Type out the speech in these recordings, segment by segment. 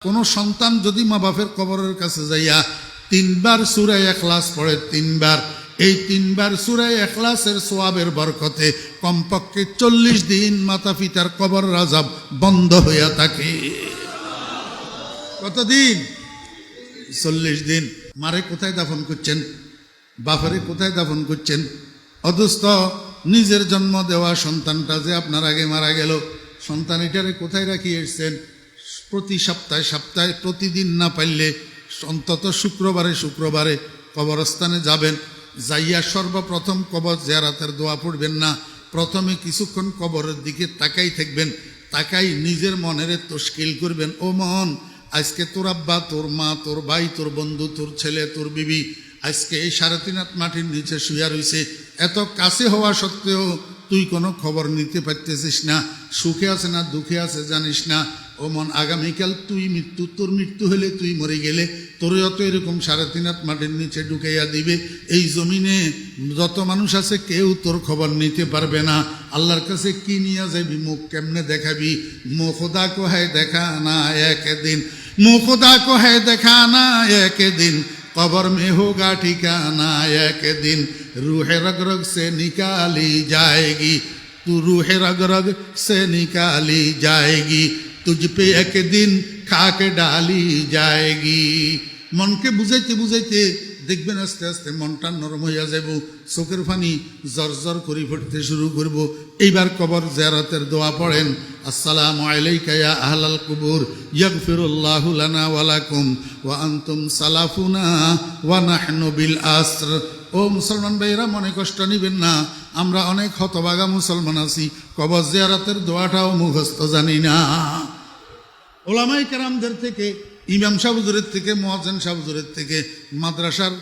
কোন সন্তান যদি মা বাপের কবরের কাছে যাইয়া 3 বার সূরা ইখলাস পড়ে, 3 বার, এই 3 বার সূরা ইখলাসের সওয়াবের বরকতে কমপক্ষে 40 দিন মাতা পিতার কবর আযাব বন্ধ হইয়া থাকে। কতদিন? 40 দিন। মারে কোথায় দাফন করছেন? বাপরে কোথায় দাফন করছেন? অদুস্ত নিজের জন্ম দেওয়া সন্তানটা যে আপনার আগে মারা গেল, সন্তান এটারে কোথায় রাখি এসছেন? প্রতি সপ্তাহে প্রতিদিন না পারলে অন্তত শুক্রবারে কবরস্থানে যাবেন। যাইয়া সর্বপ্রথম কবর জিয়ারতের দোয়া পড়বেন না, প্রথমে কিছুক্ষণ কবরের দিকে তাকাই থাকবেন। তাকাই নিজের মনের তশকিল করবেন, ও মন, আজকে তোর আব্বা, তোর মা, তোর ভাই, তোর বন্ধু, তোর ছেলে, তোর বিবি আজকে এই 3.5 হাত মাটির নিচে শুয়া রয়েছে। এত কাছে হওয়া সত্ত্বেও তুই কোনো খবর নিতে পারতেছিস না, সুখে আছে না দুঃখে আছে জানিস না। ও মন, আগামীকাল তোর মৃত্যু হলে, তুই মরে গেলে তোরও তো এরকম 3.5 হাত মাটির নিচে ঢুকাইয়া দিবে। এই জমিনে যত মানুষ আছে কেউ তোর খবর নিতে পারবে না। আল্লাহর কাছে কি নিয়ে যাবি? মুখ কেমনে দেখাবি? মুখ খোদা কো হ্যায় দেখা না একদিন, মুখ খোদা কো হ্যায় দেখা না একদিন, कब्र में होगा ठिकाना एक दिन, रूह रग रग से निकाली जाएगी, तू रूह रग रग से निकाली जाएगी, तुझ पे एक दिन खाक डाली जाएगी। मन के बुझाइते बुझाइते দেখবেন আস্তে আস্তে মনটা নরম হইয়া যাব, চোখের পানি জরজর করে পড়তে শুরু করব। এইবার কবর জিয়ারতের দোয়া পড়েন, আসসালামু আলাইকা ইয়া আহলাল কুবুর ইয়াগফিরুল্লাহু লানা ওয়া লাকুম ওয়া আনতুম সালাফুনা ওয়া নাহনু বিল আসর। ও মুসলমান ভাইরা, মনে কষ্ট নিবেন না, আমরা অনেক হতভাগা মুসলমান আছি, কবর জিয়ারতের দোয়াটাও মুখস্থ জানি না। ওলামায়ে কেরামদের থেকে, ইমাম সাহেব হুজুরের থেকে, মুয়াজ্জিন সাহেব হুজুরের থেকে, মাদ্রাসার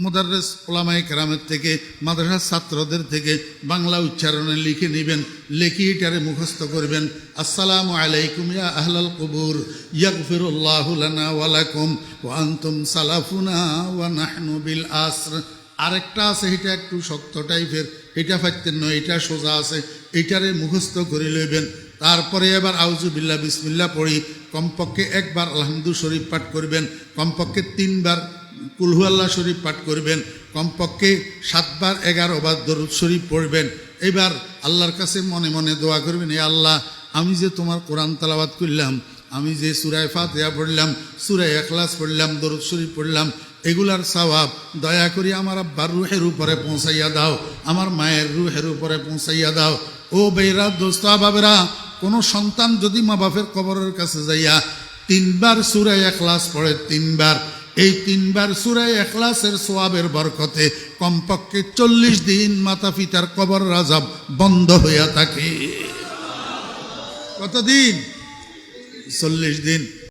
মুদাররিস ওলামায়ে কেরামের থেকে, মাদ্রাসার ছাত্রদের থেকে বাংলা উচ্চারণে লিখে নেবেন, লিখে এটারে মুখস্থ করবেন। আসসালামু আলাইকুম ইয়া আহলাল কুবুর ইয়াগফিরুল্লাহু লানা ওয়া লাকুম ওয়া আনতুম সালাফুনা ওয়া নাহনু বিল আসর। আরেকটা আছে, এটা একটু শক্ত টাইপের, এটা পাইতেন নয়, এটা সোজা আছে, এটারে মুখস্থ করে লইবেন। তারপরে এবার আউযুবিল্লাহ বিসমিল্লাহ পড়ি, কমপক্ষে 1 বার আলহামদু শরীফ পাঠ করবেন, কমপক্ষে 3 বার কুল হুয়াল্লাহ শরীফ পাঠ করবেন, কমপক্ষে 7 বার 11 বার দরুদ শরীফ পড়বেন। এবার আল্লাহর কাছে মনে মনে দোয়া করবেন, হে আল্লাহ, আমি যে তোমার কোরআন তেলাওয়াত করলাম, আমি যে সূরা ফাতিহা পড়লাম, সূরা ইখলাস পড়লাম, দরুদ শরীফ পড়লাম, এগুলার সওয়াব দয়া করে আমার আব্বার রুহের উপরে পৌঁছাইয়া দাও, আমার মায়ের রুহের উপরে পৌঁছাইয়া দাও। ও বেরা, দোস্ত বাবেরা, কোনো সন্তান যদি মা বাপের কবরের কাছে যাইয়া 3 বার সূরা ইখলাস পড়ে, 3 বার, এই 3 বার সূরা ইখলাসের সওয়াবের বরকতে কমপক্ষে 40 দিন মাতা পিতার কবর আযাব বন্ধ হইয়া থাকে। কতদিন? 40 দিন।